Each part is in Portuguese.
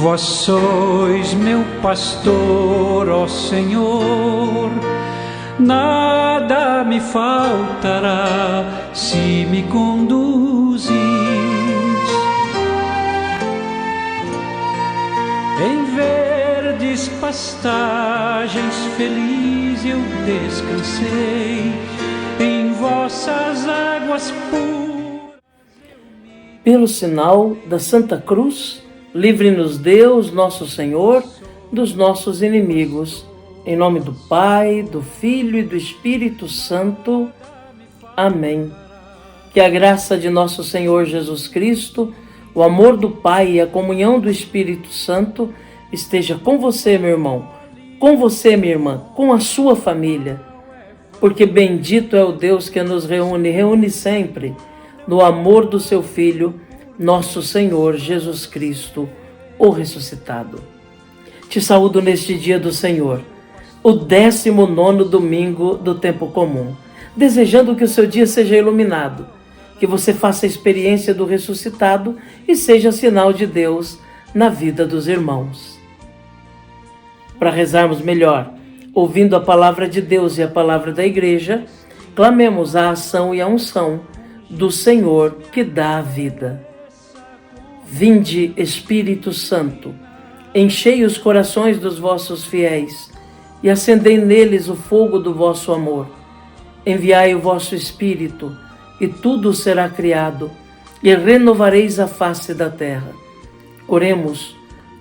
Vós sois meu pastor, ó Senhor, nada me faltará se me conduzis. Em verdes pastagens feliz eu descansei, em vossas águas puras. Pelo sinal da Santa Cruz, livre-nos Deus, nosso Senhor, dos nossos inimigos. Em nome do Pai, do Filho e do Espírito Santo. Amém. Que a graça de nosso Senhor Jesus Cristo, o amor do Pai e a comunhão do Espírito Santo esteja com você, meu irmão, com você, minha irmã, com a sua família. Porque bendito é o Deus que nos reúne sempre no amor do seu Filho, nosso Senhor Jesus Cristo, o ressuscitado. Te saúdo neste dia do Senhor, o 19º domingo do tempo comum, desejando que o seu dia seja iluminado, que você faça a experiência do ressuscitado e seja sinal de Deus na vida dos irmãos. Para rezarmos melhor, ouvindo a palavra de Deus e a palavra da Igreja, clamemos a ação e a unção do Senhor que dá a vida. Vinde, Espírito Santo, enchei os corações dos vossos fiéis e acendei neles o fogo do vosso amor. Enviai o vosso Espírito, e tudo será criado, e renovareis a face da terra. Oremos.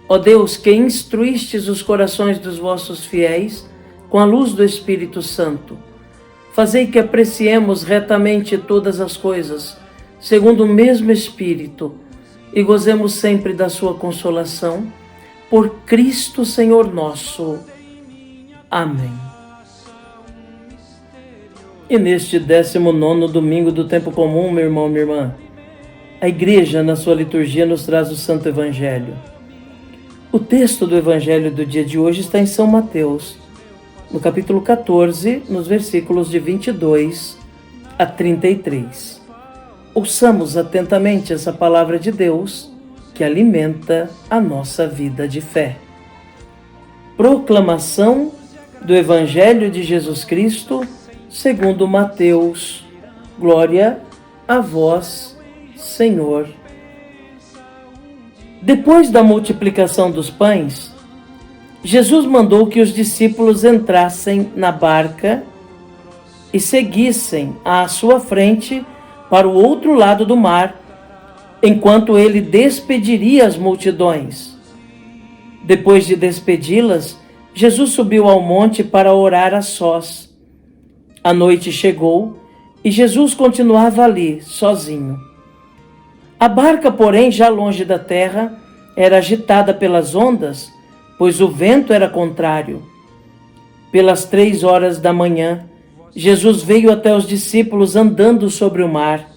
Ó Deus, que instruístes os corações dos vossos fiéis com a luz do Espírito Santo, fazei que apreciemos retamente todas as coisas, segundo o mesmo Espírito, e gozemos sempre da sua consolação, por Cristo Senhor nosso. Amém. E neste 19º domingo do tempo comum, meu irmão, minha irmã, a Igreja, na sua liturgia, nos traz o Santo Evangelho. O texto do Evangelho do dia de hoje está em São Mateus, no capítulo 14, nos versículos de 22 a 33. Ouçamos atentamente essa palavra de Deus que alimenta a nossa vida de fé. Proclamação do Evangelho de Jesus Cristo segundo Mateus. Glória a vós, Senhor. Depois da multiplicação dos pães, Jesus mandou que os discípulos entrassem na barca e seguissem à sua frente para o outro lado do mar, enquanto ele despediria as multidões. Depois de despedi-las, Jesus subiu ao monte para orar a sós. A noite chegou e Jesus continuava ali, sozinho. A barca, porém, já longe da terra, era agitada pelas ondas, pois o vento era contrário. Pelas 3 horas da manhã, Jesus veio até os discípulos andando sobre o mar.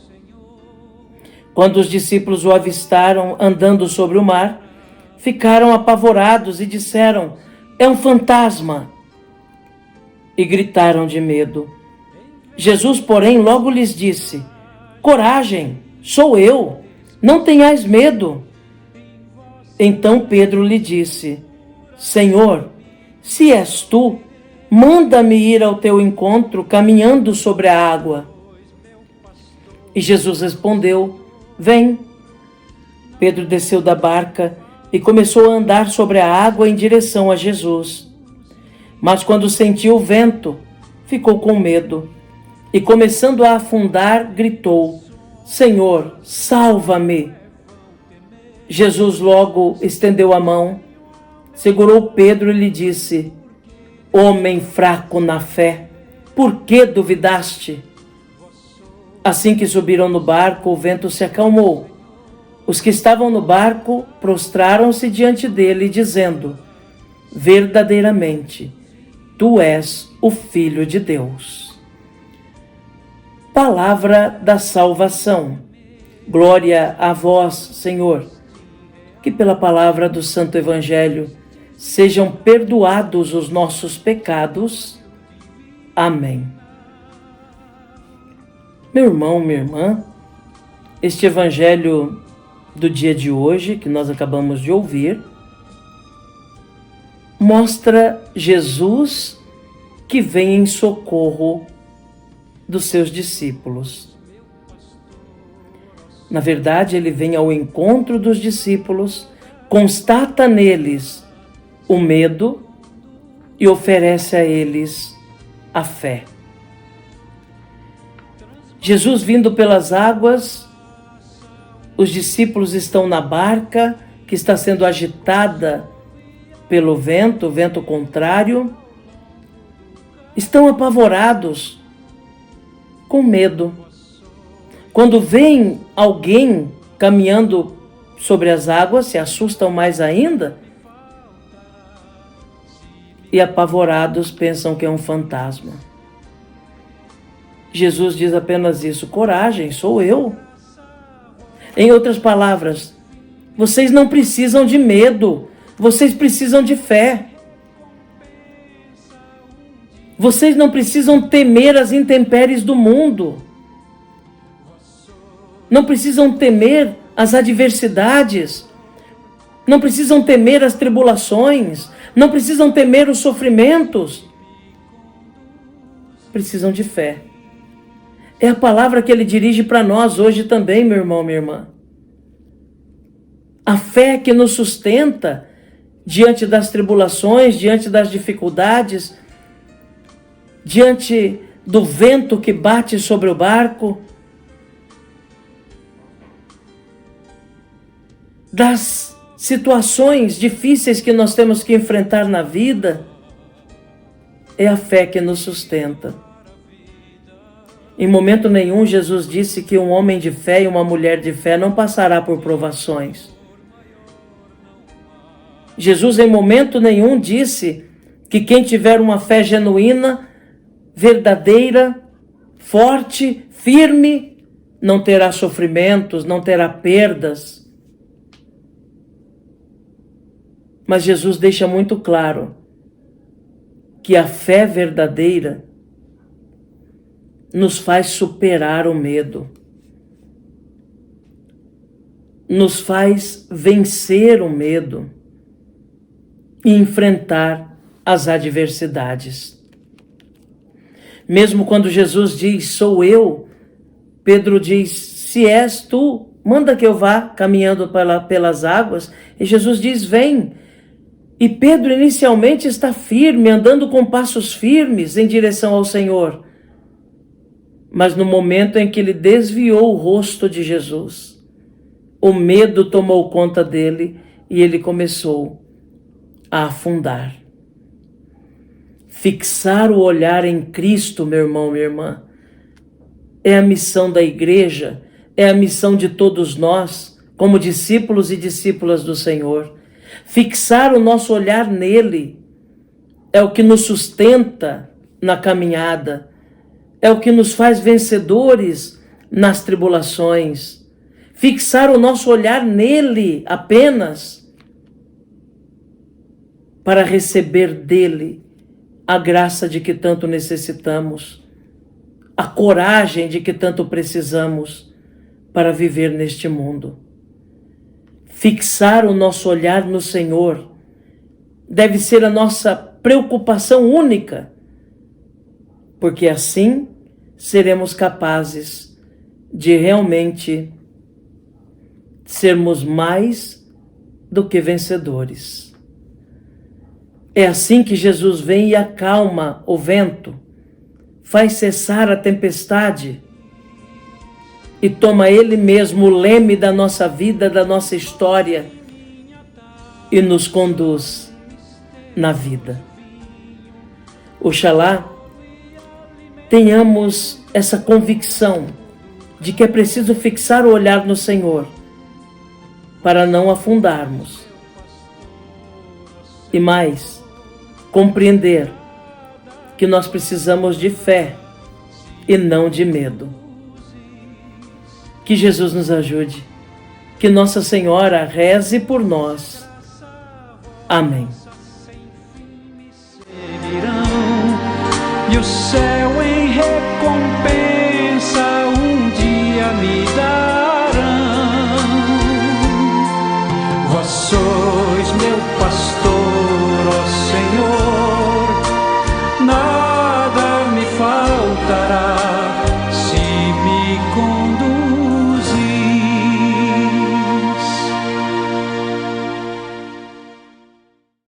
Quando os discípulos o avistaram andando sobre o mar, ficaram apavorados e disseram: "É um fantasma!" E gritaram de medo. Jesus, porém, logo lhes disse: "Coragem, sou eu, não tenhais medo." Então Pedro lhe disse: "Senhor, se és tu, manda-me ir ao teu encontro caminhando sobre a água." E Jesus respondeu: "Vem." Pedro desceu da barca e começou a andar sobre a água em direção a Jesus. Mas quando sentiu o vento, ficou com medo e, começando a afundar, gritou: "Senhor, salva-me!" Jesus logo estendeu a mão, segurou Pedro e lhe disse: "Homem fraco na fé, por que duvidaste?" Assim que subiram no barco, o vento se acalmou. Os que estavam no barco prostraram-se diante dele, dizendo: "Verdadeiramente, tu és o Filho de Deus." Palavra da salvação. Glória a vós, Senhor. Que pela palavra do Santo Evangelho sejam perdoados os nossos pecados. Amém. Meu irmão, minha irmã, este Evangelho do dia de hoje, que nós acabamos de ouvir, mostra Jesus que vem em socorro dos seus discípulos. Na verdade, ele vem ao encontro dos discípulos, constata neles o medo e oferece a eles a fé. Jesus vindo pelas águas, os discípulos estão na barca que está sendo agitada pelo vento, o vento contrário, estão apavorados, com medo. Quando vem alguém caminhando sobre as águas, se assustam mais ainda e apavorados pensam que é um fantasma. Jesus diz apenas isso: coragem, sou eu. Em outras palavras, vocês não precisam de medo, vocês precisam de fé. Vocês não precisam temer as intempéries do mundo. Não precisam temer as adversidades. Não precisam temer as tribulações. Não precisam temer os sofrimentos. Precisam de fé. É a palavra que ele dirige para nós hoje também, meu irmão, minha irmã. A fé que nos sustenta diante das tribulações, diante das dificuldades, diante do vento que bate sobre o barco, das situações difíceis que nós temos que enfrentar na vida. É a fé que nos sustenta. Em momento nenhum Jesus disse que um homem de fé e uma mulher de fé não passará por provações. Jesus em momento nenhum disse que quem tiver uma fé genuína, verdadeira, forte, firme, não terá sofrimentos, não terá perdas. Mas Jesus deixa muito claro que a fé verdadeira nos faz superar o medo, nos faz vencer o medo e enfrentar as adversidades. Mesmo quando Jesus diz, sou eu, Pedro diz, se és tu, manda que eu vá caminhando pelas águas. E Jesus diz, vem. E Pedro inicialmente está firme, andando com passos firmes em direção ao Senhor. Mas no momento em que ele desviou o rosto de Jesus, o medo tomou conta dele e ele começou a afundar. Fixar o olhar em Cristo, meu irmão, minha irmã, é a missão da igreja, é a missão de todos nós, como discípulos e discípulas do Senhor. Fixar o nosso olhar nele é o que nos sustenta na caminhada, é o que nos faz vencedores nas tribulações. Fixar o nosso olhar nele apenas para receber dele a graça de que tanto necessitamos, a coragem de que tanto precisamos para viver neste mundo. Fixar o nosso olhar no Senhor deve ser a nossa preocupação única, porque assim seremos capazes de realmente sermos mais do que vencedores. É assim que Jesus vem e acalma o vento, faz cessar a tempestade e toma Ele mesmo o leme da nossa vida, da nossa história e nos conduz na vida. Oxalá tenhamos essa convicção de que é preciso fixar o olhar no Senhor para não afundarmos. E mais, compreender que nós precisamos de fé e não de medo. Que Jesus nos ajude, que Nossa Senhora reze por nós. Amém. E o céu